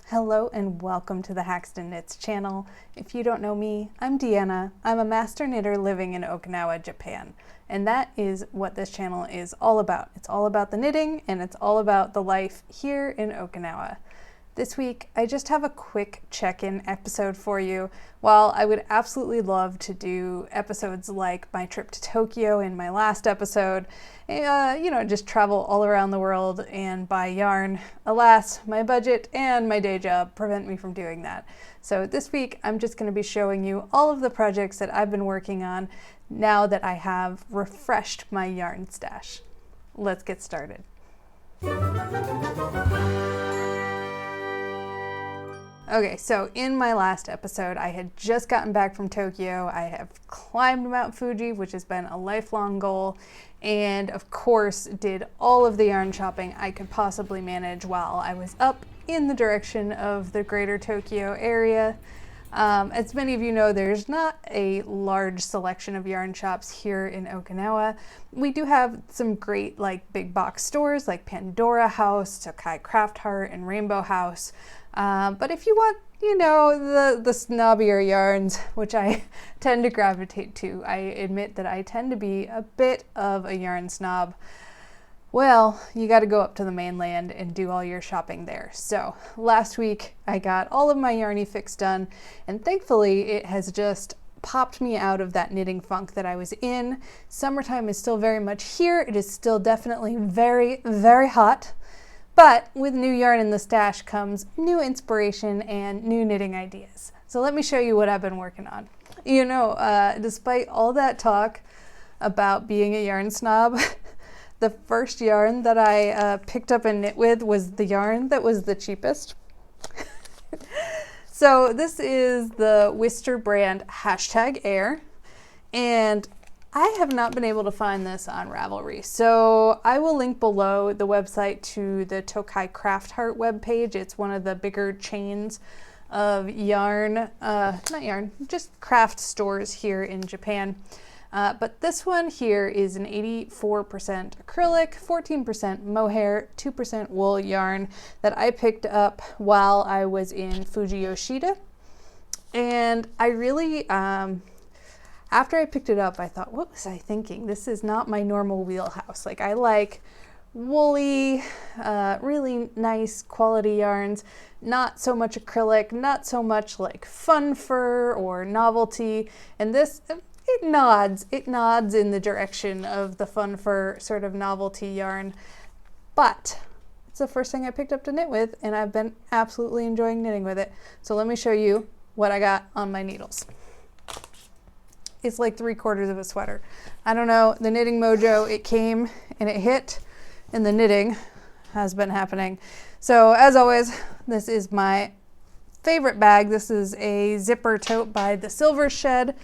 Hello and welcome to the HaxtonKnits channel. If you don't know me, I'm Deanna. I'm a master knitter living in Okinawa, Japan. And that is what this channel is all about. It's all about the knitting and it's all about the life here in Okinawa. This week, I just have a quick check-in episode for you. While I would absolutely love to do episodes like my trip to Tokyo in my last episode, just travel all around the world and buy yarn, alas, my budget and my day job prevent me from doing that. So this week, I'm just going to be showing you all of the projects that I've been working on now that I have refreshed my yarn stash. Let's get started. Okay, so in my last episode, I had just gotten back from Tokyo. I have climbed Mount Fuji, which has been a lifelong goal, and of course did all of the yarn shopping I could possibly manage while I was up in the direction of the greater Tokyo area. As many of you know, there's not a large selection of yarn shops here in Okinawa. We do have some great big box stores like Pandora House, Tokai Craft Heart, and Rainbow House. But if you want, the snobbier yarns, which I tend to gravitate to, I admit that I tend to be a bit of a yarn snob. Well, you got to go up to the mainland and do all your shopping there. So last week I got all of my Yarny Fix done, and thankfully it has just popped me out of that knitting funk that I was in. Summertime is still very much here. It is still definitely very, very hot. But with new yarn in the stash comes new inspiration and new knitting ideas. So let me show you what I've been working on. Despite all that talk about being a yarn snob, the first yarn that I picked up and knit with was the yarn that was the cheapest. So this is the Worcester brand #Air, and I have not been able to find this on Ravelry. So I will link below the website to the Tokai Craft Heart webpage. It's one of the bigger chains of just craft stores here in Japan. But this one here is an 84% acrylic, 14% mohair, 2% wool yarn that I picked up while I was in Fuji Yoshida. And I really, after I picked it up, I thought, what was I thinking? This is not my normal wheelhouse. I like woolly, really nice quality yarns, not so much acrylic, not so much fun fur or novelty. And this, it nods in the direction of the fun fur sort of novelty yarn, but it's the first thing I picked up to knit with, and I've been absolutely enjoying knitting with it. So let me show you what I got on my needles. It's like 3/4 of a sweater. I don't know, the knitting mojo, it came and it hit, and the knitting has been happening. So as always, this is my favorite bag. This is a zipper tote by the Silver Shed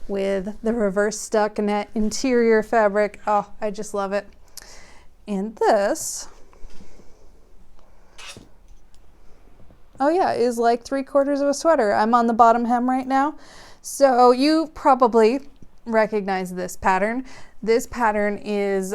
with the reverse stockinette interior fabric. Oh, I just love it. And this, oh yeah, is like 3/4 of a sweater. I'm on the bottom hem right now. So you probably recognize this pattern. This pattern is,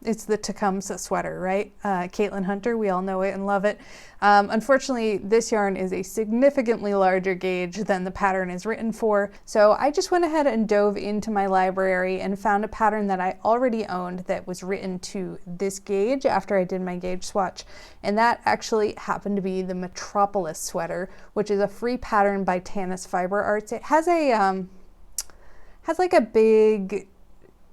it's the Tecumseh sweater, right? Caitlin Hunter, we all know it and love it. Unfortunately, this yarn is a significantly larger gauge than the pattern is written for. So I just went ahead and dove into my library and found a pattern that I already owned that was written to this gauge after I did my gauge swatch. And that actually happened to be the Metropolis sweater, which is a free pattern by Tanis Fiber Arts. It has a, a big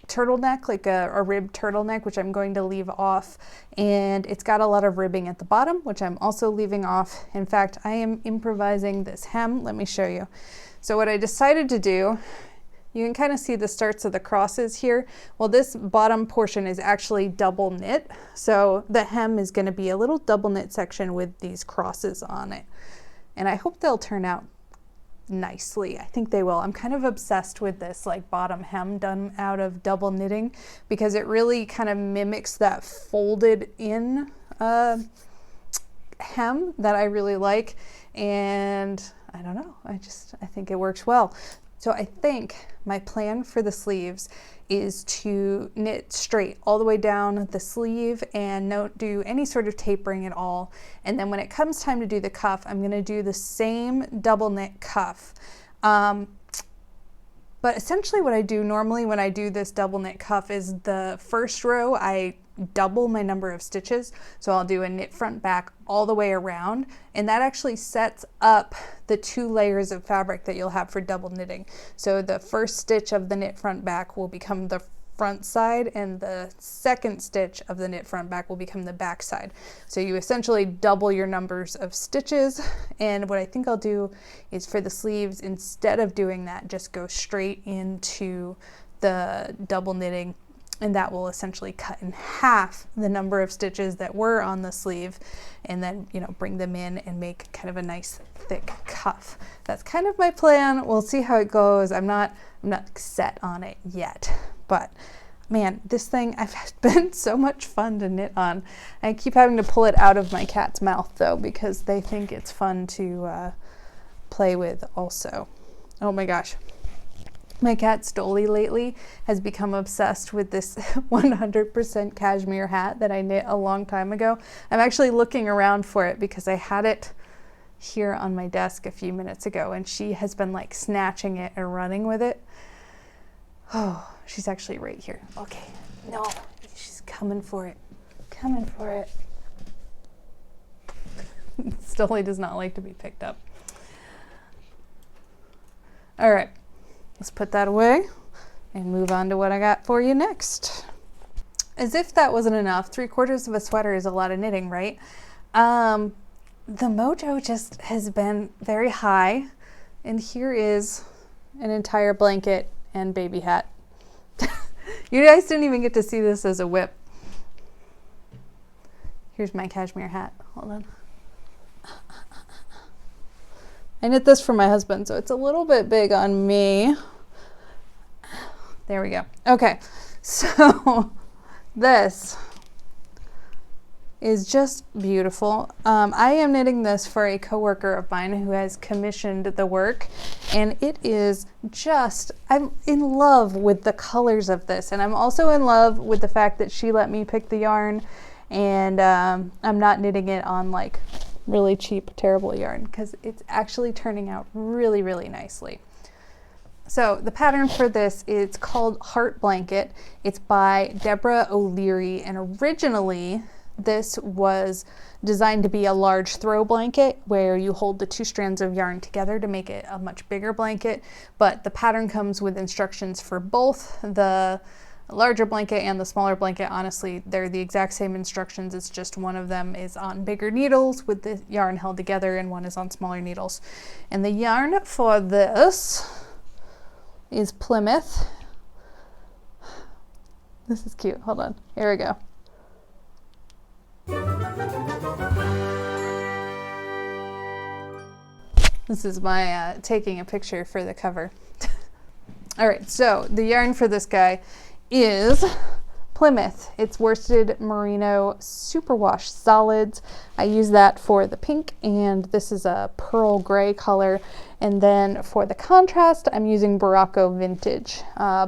turtleneck, a ribbed turtleneck, which I'm going to leave off, and it's got a lot of ribbing at the bottom, which I'm also leaving off. In fact, I am improvising this hem. Let me show you. So what I decided to do, you can kind of see the starts of the crosses here. Well, this bottom portion is actually double knit, so the hem is going to be a little double knit section with these crosses on it, and I hope they'll turn out nicely. I think they will. I'm kind of obsessed with this bottom hem done out of double knitting because it really kind of mimics that folded in hem that I really like, and I don't know, I think it works well. So I think my plan for the sleeves is to knit straight all the way down the sleeve and don't do any sort of tapering at all. And then when it comes time to do the cuff, I'm going to do the same double knit cuff. But essentially what I do normally when I do this double knit cuff is the first row I double my number of stitches. So I'll do a knit front back all the way around, and that actually sets up the 2 layers of fabric that you'll have for double knitting. So the first stitch of the knit front back will become the front side, and the second stitch of the knit front back will become the back side. So you essentially double your numbers of stitches. And what I think I'll do is for the sleeves, instead of doing that, just go straight into the double knitting, and that will essentially cut in half the number of stitches that were on the sleeve, and then, you know, bring them in and make kind of a nice thick cuff. That's kind of my plan. We'll see how it goes. I'm not set on it yet, but man, this thing, I've been so much fun to knit on. I keep having to pull it out of my cat's mouth though, because they think it's fun to play with also. Oh my gosh. My cat Stoli lately has become obsessed with this 100% cashmere hat that I knit a long time ago. I'm actually looking around for it because I had it here on my desk a few minutes ago, and she has been like snatching it and running with it. Oh, she's actually right here. Okay, no, she's coming for it, coming for it. Stoli does not like to be picked up. All right. Let's put that away and move on to what I got for you next. As if that wasn't enough, 3/4 of a sweater is a lot of knitting, right? The mojo just has been very high, and here is an entire blanket and baby hat. You guys didn't even get to see this as a WIP. Here's my cashmere hat. Hold on. I knit this for my husband, so it's a little bit big on me. There we go. Okay, so this is just beautiful. I am knitting this for a coworker of mine who has commissioned the work, and it is just, I'm in love with the colors of this, and I'm also in love with the fact that she let me pick the yarn, and I'm not knitting it on like really cheap, terrible yarn, because it's actually turning out really, really nicely. So the pattern for this is called Heart Blanket. It's by Deborah O'Leary, and originally this was designed to be a large throw blanket where you hold the 2 strands of yarn together to make it a much bigger blanket, but the pattern comes with instructions for both the larger blanket and the smaller blanket. Honestly, they're the exact same instructions. It's just one of them is on bigger needles with the yarn held together, and one is on smaller needles. And the yarn for this is Plymouth. This is cute. Hold on. Here we go. This is my taking a picture for the cover. All right, so the yarn for this guy is Plymouth. It's worsted merino superwash solids. I use that for the pink, and this is a pearl gray color. And then for the contrast, I'm using Berroco vintage.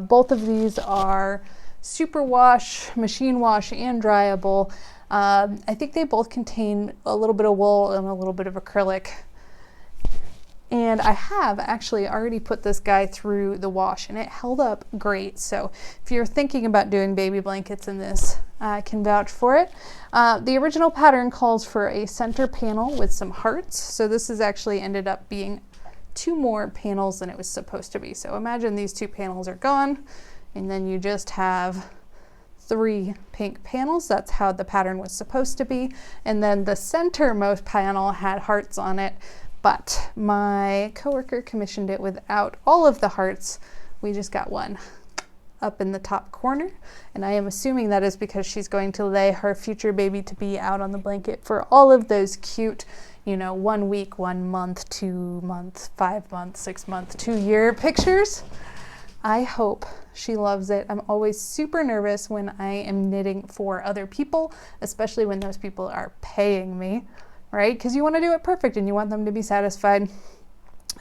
Both of these are superwash, machine wash, and dryable. I think they both contain a little bit of wool and a little bit of acrylic. And I have actually already put this guy through the wash, and it held up great. So if you're thinking about doing baby blankets in this, I can vouch for it. The original pattern calls for a center panel with some hearts. So this has actually ended up being 2 more panels than it was supposed to be. So imagine these 2 panels are gone, and then you just have 3 pink panels. That's how the pattern was supposed to be. And then the centermost panel had hearts on it, but my coworker commissioned it without all of the hearts. We just got one up in the top corner, and I am assuming that is because she's going to lay her future baby to be out on the blanket for all of those cute, you know, 1 week, 1 month, 2 months, 5 months, 6 months, 2 year pictures. I hope she loves it. I'm always super nervous when I am knitting for other people, especially when those people are paying me, right? Because you want to do it perfect and you want them to be satisfied.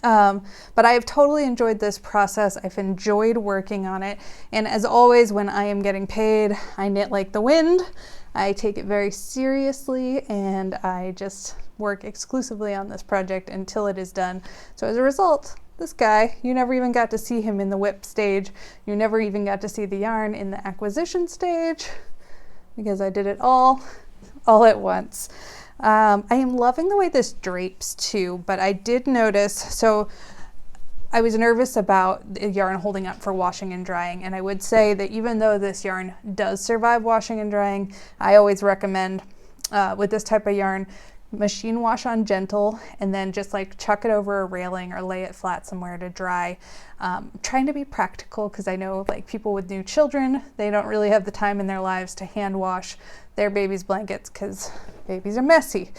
But I have totally enjoyed this process. I've enjoyed working on it. And as always, when I am getting paid, I knit like the wind. I take it very seriously, and I just work exclusively on this project until it is done. So as a result, this guy, you never even got to see him in the WIP stage. You never even got to see the yarn in the acquisition stage because I did it all at once. I am loving the way this drapes too, but I did notice, so I was nervous about the yarn holding up for washing and drying, and I would say that even though this yarn does survive washing and drying, I always recommend with this type of yarn, machine wash on gentle and then just like chuck it over a railing or lay it flat somewhere to dry. Trying to be practical because I know like people with new children, they don't really have the time in their lives to hand wash their baby's blankets because babies are messy.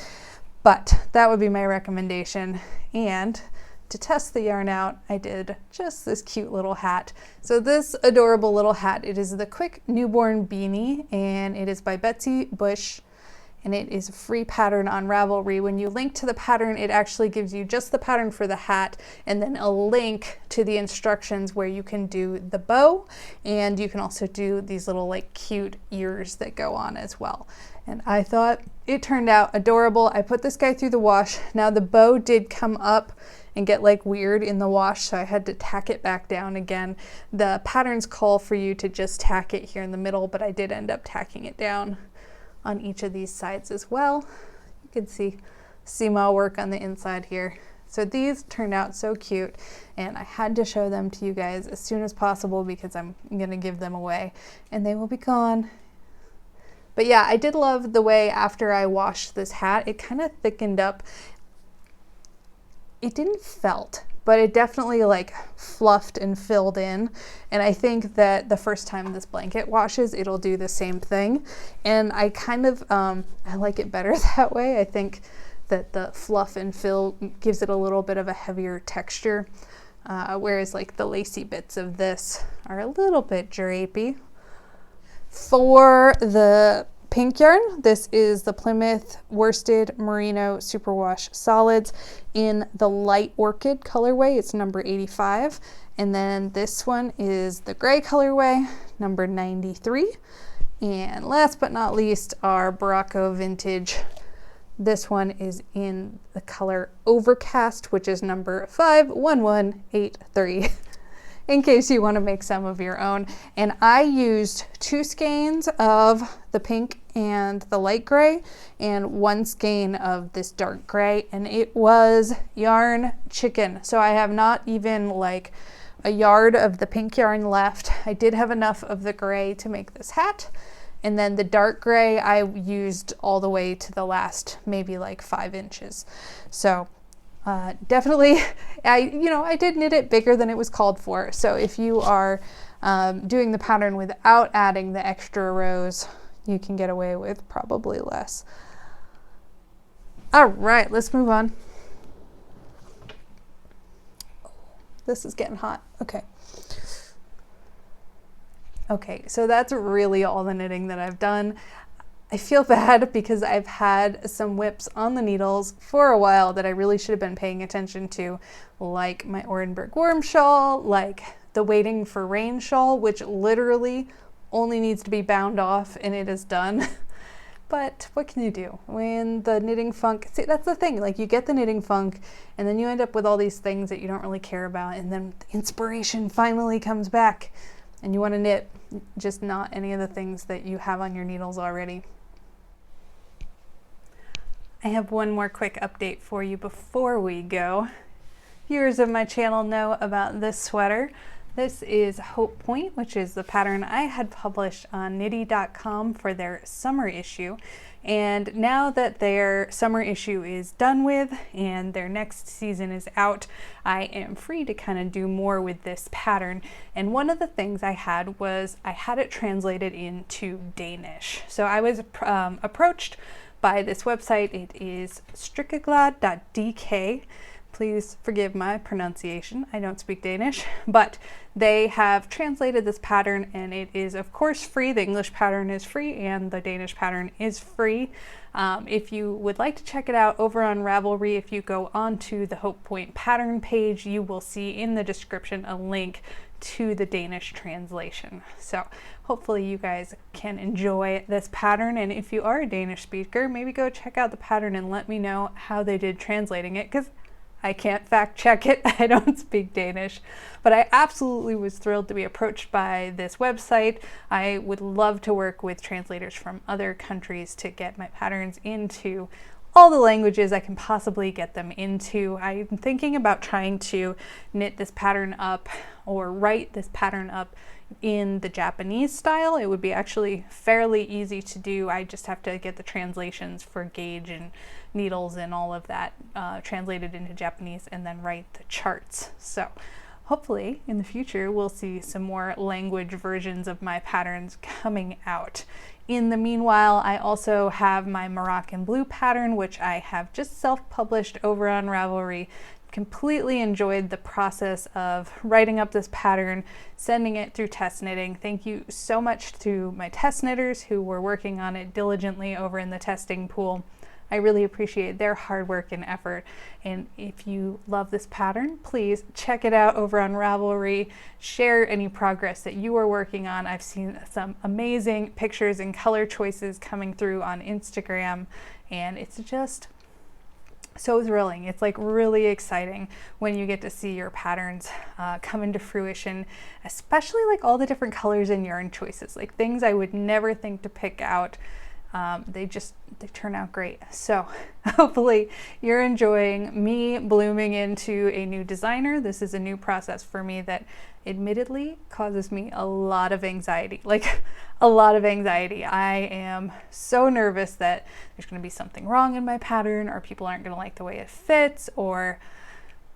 But that would be my recommendation. And to test the yarn out, I did just this cute little hat. So this adorable little hat, it is the Quick Newborn Beanie, and it is by Betsy Bush, and it is a free pattern on Ravelry. When you link to the pattern, it actually gives you just the pattern for the hat and then a link to the instructions where you can do the bow, and you can also do these little like cute ears that go on as well. And I thought it turned out adorable. I put this guy through the wash. Now the bow did come up and get like weird in the wash, so I had to tack it back down again. The patterns call for you to just tack it here in the middle, but I did end up tacking it down on each of these sides as well. You can see seam work on the inside here. So these turned out so cute, and I had to show them to you guys as soon as possible because I'm gonna give them away and they will be gone. But yeah, I did love the way after I washed this hat, it kind of thickened up. It didn't felt, but it definitely like fluffed and filled in. And I think that the first time this blanket washes, it'll do the same thing. And I kind of, I like it better that way. I think that the fluff and fill gives it a little bit of a heavier texture. Whereas like the lacy bits of this are a little bit drapey. For the pink yarn, this is the Plymouth Worsted Merino Superwash Solids in the light orchid colorway. It's number 85. And then this one is the gray colorway, number 93. And last but not least, our Berroco vintage. This one is in the color Overcast, which is number 51183. In case you want to make some of your own. And I used 2 skeins of the pink and the light gray and 1 skein of this dark gray, and it was yarn chicken. So I have not even like a yard of the pink yarn left. I did have enough of the gray to make this hat, and then the dark gray I used all the way to the last maybe like 5 inches. So definitely, I did knit it bigger than it was called for. So if you are doing the pattern without adding the extra rows, you can get away with probably less. All right, let's move on. This is getting hot. Okay. Okay, so that's really all the knitting that I've done. I feel bad because I've had some WIPs on the needles for a while that I really should have been paying attention to, like my Orenburg worm shawl, like the Waiting for Rain shawl, which literally only needs to be bound off and it is done. But what can you do when the knitting funk, see, that's the thing, like you get the knitting funk and then you end up with all these things that you don't really care about, and then the inspiration finally comes back and you want to knit just not any of the things that you have on your needles already. I have one more quick update for you before we go. Viewers of my channel know about this sweater. This is Hope Point, which is the pattern I had published on knitty.com for their summer issue. And now that their summer issue is done with and their next season is out, I am free to kind of do more with this pattern. And one of the things I had was I had it translated into Danish. So I was approached by this website. It is strikkeglad.dk. Please forgive my pronunciation. I don't speak Danish, but they have translated this pattern, and it is of course free. The English pattern is free and the Danish pattern is free. If you would like to check it out over on Ravelry, if you go onto the Hope Point pattern page, you will see in the description a link to the Danish translation. So hopefully you guys can enjoy this pattern, and if you are a Danish speaker, maybe go check out the pattern and let me know how they did translating it, because I can't fact check it. I don't speak Danish, but I absolutely was thrilled to be approached by this website. I would love to work with translators from other countries to get my patterns into all the languages I can possibly get them into. I'm thinking about trying to knit this pattern up or write this pattern up in the Japanese style. It would be actually fairly easy to do. I just have to get the translations for gauge and needles and all of that translated into Japanese and then write the charts. So hopefully in the future we'll see some more language versions of my patterns coming out. In the meanwhile, I also have my Moroccan blue pattern, which I have just self-published over on Ravelry. Completely enjoyed the process of writing up this pattern, sending it through test knitting. Thank you so much to my test knitters who were working on it diligently over in the testing pool. I really appreciate their hard work and effort. And if you love this pattern, please check it out over on Ravelry. Share any progress that you are working on. I've seen some amazing pictures and color choices coming through on Instagram, and it's just so thrilling. It's like really exciting when you get to see your patterns come into fruition, especially like all the different colors and yarn choices, like things I would never think to pick out. They turn out great. So hopefully you're enjoying me blooming into a new designer. This is a new process for me that admittedly causes me a lot of anxiety, like a lot of anxiety. I am so nervous that there's going to be something wrong in my pattern, or people aren't going to like the way it fits, or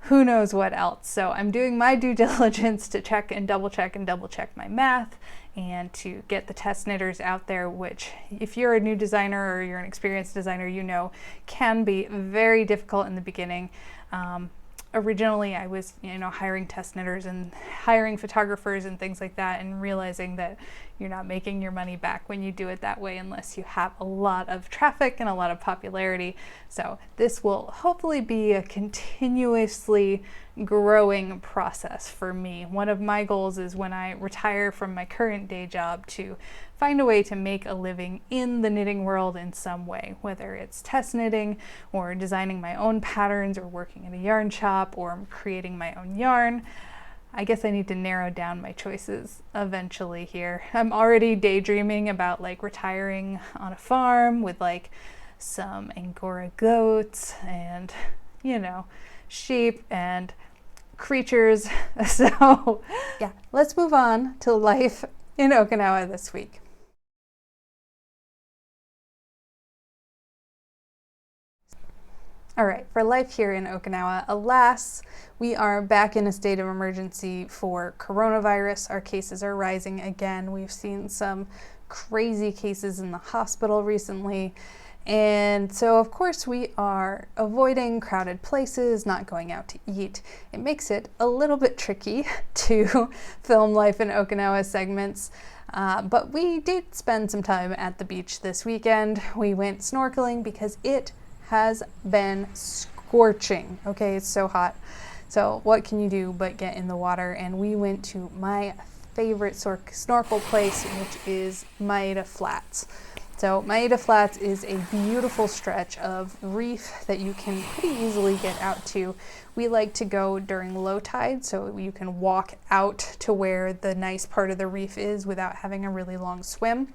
who knows what else. So I'm doing my due diligence to check and double check my math, and to get the test knitters out there, which if you're a new designer or you're an experienced designer, you know can be very difficult in the beginning. Originally I was, hiring test knitters and hiring photographers and things like that, and realizing that you're not making your money back when you do it that way unless you have a lot of traffic and a lot of popularity. So this will hopefully be a continuously growing process for me. One of my goals is when I retire from my current day job to find a way to make a living in the knitting world in some way, whether it's test knitting or designing my own patterns or working in a yarn shop or creating my own yarn. I guess I need to narrow down my choices eventually here. I'm already daydreaming about like retiring on a farm with like some Angora goats and, sheep and creatures. So yeah, let's move on to life in Okinawa this week. All right, for life here in Okinawa, alas, we are back in a state of emergency for coronavirus. Our cases are rising again. We've seen some crazy cases in the hospital recently. And so, of course, we are avoiding crowded places, not going out to eat. It makes it a little bit tricky to film Life in Okinawa segments. But we did spend some time at the beach this weekend. We went snorkeling because it has been scorching. Okay, it's so hot. So what can you do but get in the water? And we went to my favorite snorkel place, which is Maeda Flats. So Maeda Flats is a beautiful stretch of reef that you can pretty easily get out to. We like to go during low tide so you can walk out to where the nice part of the reef is without having a really long swim.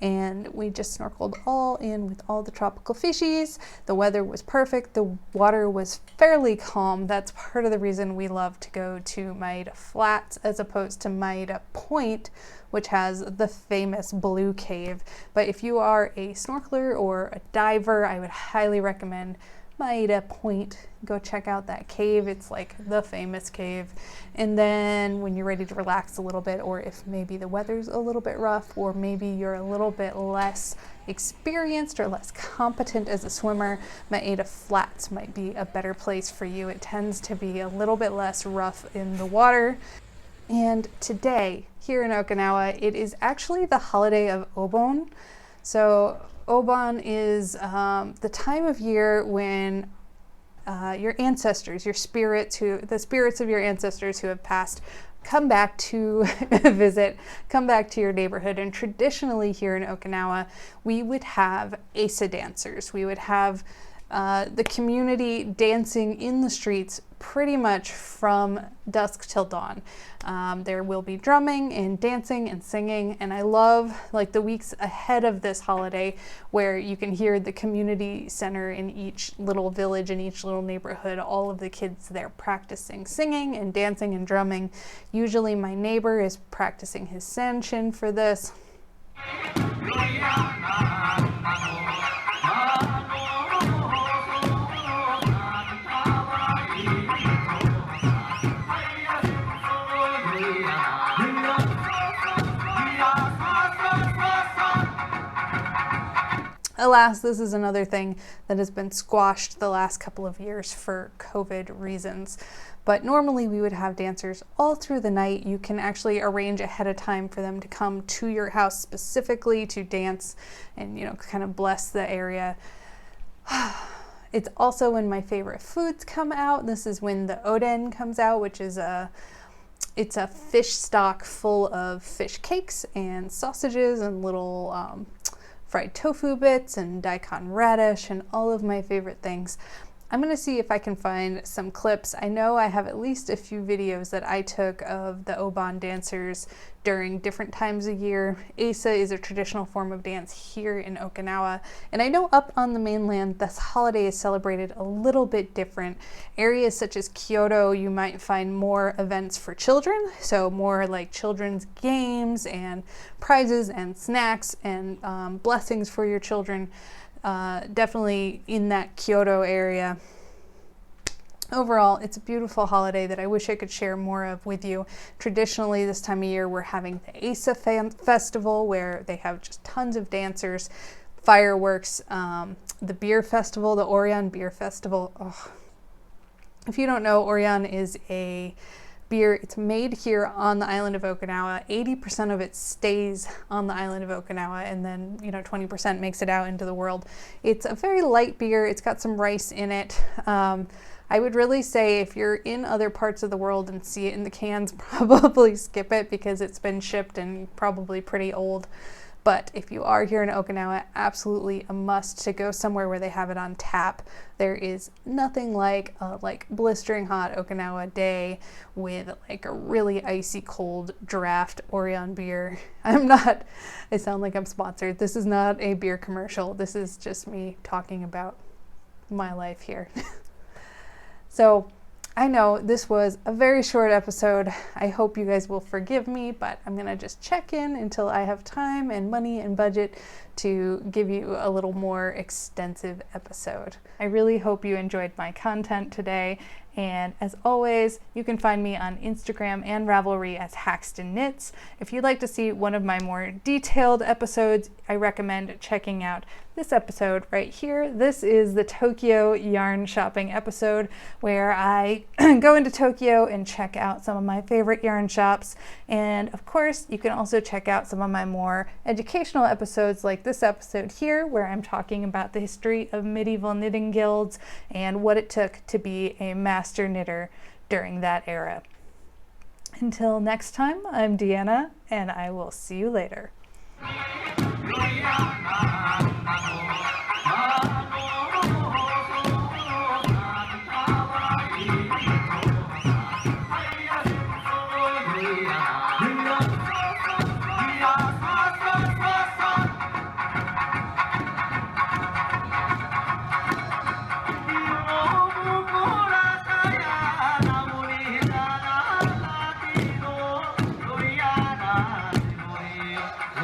And we just snorkeled all in with all the tropical fishies. The weather was perfect. The water was fairly calm. That's part of the reason we love to go to Maeda Flats as opposed to Maeda Point, which has the famous blue cave. But if you are a snorkeler or a diver, I would highly recommend Maeda Point. Go check out that cave. It's like the famous cave. And then when you're ready to relax a little bit, or if maybe the weather's a little bit rough, or maybe you're a little bit less experienced or less competent as a swimmer, Maeda Flats might be a better place for you. It tends to be a little bit less rough in the water. And today, here in Okinawa, it is actually the holiday of Obon. So Obon is the time of year when your ancestors, the spirits of your ancestors who have passed, come back to visit, come back to your neighborhood. And traditionally here in Okinawa, we would have Asa dancers. We would have the community dancing in the streets pretty much from dusk till dawn. There will be drumming and dancing and singing, and I love like the weeks ahead of this holiday where you can hear the community center in each little village, in each little neighborhood, all of the kids there practicing singing and dancing and drumming. Usually my neighbor is practicing his sanshin for this. Alas, this is another thing that has been squashed the last couple of years for COVID reasons. But normally we would have dancers all through the night. You can actually arrange ahead of time for them to come to your house specifically to dance and, you know, kind of bless the area. It's also when my favorite foods come out. This is when the oden comes out, which is it's a fish stock full of fish cakes and sausages and little fried tofu bits and daikon radish and all of my favorite things. I'm going to see if I can find some clips. I know I have at least a few videos that I took of the Obon dancers during different times of year. Asa is a traditional form of dance here in Okinawa, and I know up on the mainland this holiday is celebrated a little bit different. Areas such as Kyoto, you might find more events for children, so more like children's games and prizes and snacks and blessings for your children. Definitely in that Kyoto area. Overall, it's a beautiful holiday that I wish I could share more of with you. Traditionally, this time of year, we're having the Asa Festival, where they have just tons of dancers, fireworks, the beer festival, the Orion Beer Festival. Oh. If you don't know, Orion is a beer. It's made here on the island of Okinawa. 80% of it stays on the island of Okinawa, and then 20% makes it out into the world. It's a very light beer. It's got some rice in it. I would really say if you're in other parts of the world and see it in the cans, probably skip it because it's been shipped and probably pretty old. But if you are here in Okinawa, absolutely a must to go somewhere where they have it on tap. There is nothing like a blistering hot Okinawa day with like a really icy cold draft Orion beer. I sound like I'm sponsored. This is not a beer commercial. This is just me talking about my life here. So I know this was a very short episode. I hope you guys will forgive me, but I'm gonna just check in until I have time and money and budget to give you a little more extensive episode. I really hope you enjoyed my content today. And as always, you can find me on Instagram and Ravelry as HaxtonKnits. If you'd like to see one of my more detailed episodes, I recommend checking out this episode right here. This is the Tokyo yarn shopping episode where I go into Tokyo and check out some of my favorite yarn shops. And of course, you can also check out some of my more educational episodes like this episode here, where I'm talking about the history of medieval knitting guilds and what it took to be a master knitter during that era. Until next time, I'm Deanna, and I will see you later.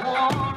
Oh